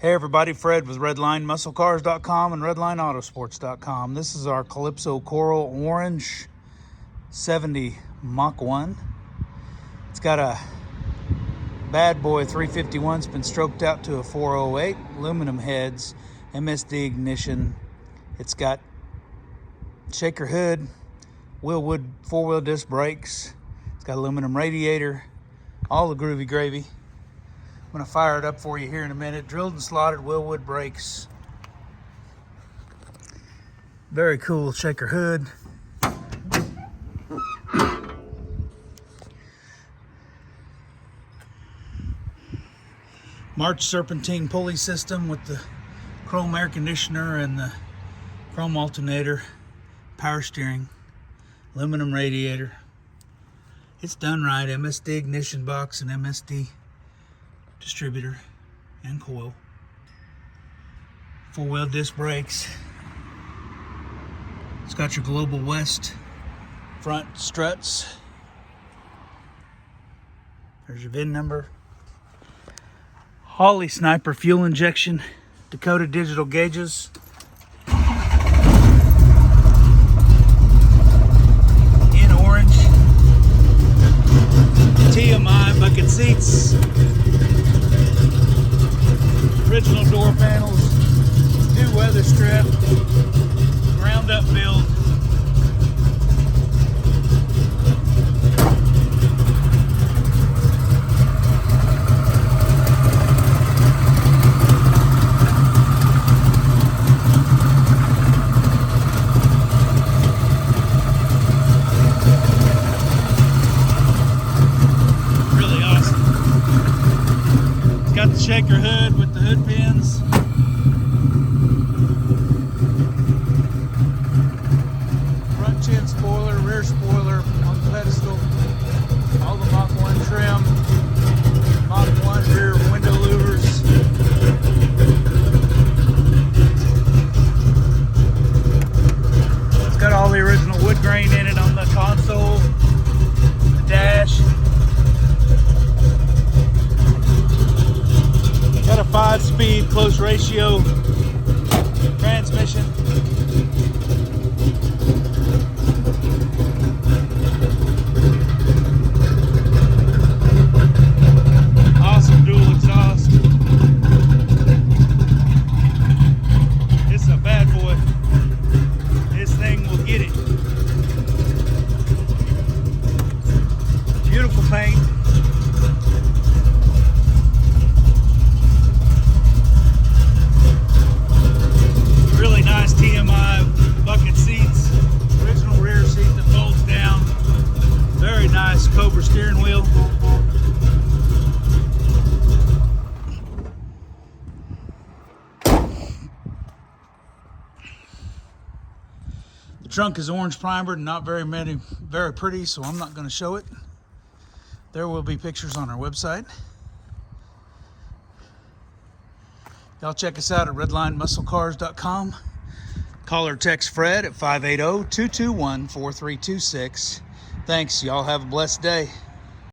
Hey everybody, Fred with RedlineMuscleCars.com and RedlineAutosports.com. This is our Calypso Coral Orange 70 Mach 1. It's got a bad boy 351. It's been stroked out to a 408. Aluminum heads, MSD ignition. It's got shaker hood, Wilwood 4-wheel disc brakes. It's got aluminum radiator, all the groovy gravy. I'm going to fire it up for you here in a minute. Drilled and slotted Wilwood brakes. Very cool shaker hood. March Serpentine pulley system with the chrome air conditioner and the chrome alternator. Power steering. Aluminum radiator. It's done right. MSD ignition box and MSD distributor and coil. 4-wheel disc brakes. It's got your Global West front struts. There's your VIN number. Holley Sniper fuel injection. Dakota digital gauges. In orange. TMI bucket seats. Original door panels, new weather strip, ground up build. Really awesome. It's got the shaker hood with the hood pins. Front chin spoiler, rear spoiler on the pedestal. All the Mach 1 trim. Mach 1 rear window louvers. It's got all the original wood grain in it on the console, the dash. Got a 5-speed close ratio transmission. Awesome dual exhaust. It's a bad boy. This thing will get it. Beautiful paint. Really nice TMI bucket seats. Original rear seat that folds down. Very nice Cobra steering wheel. The trunk is orange primered and not very pretty, so I'm not going to show it. There will be pictures on our website. Y'all check us out at RedlineMuscleCars.com. Call or text Fred at 580-221-4326. Thanks. Y'all have a blessed day.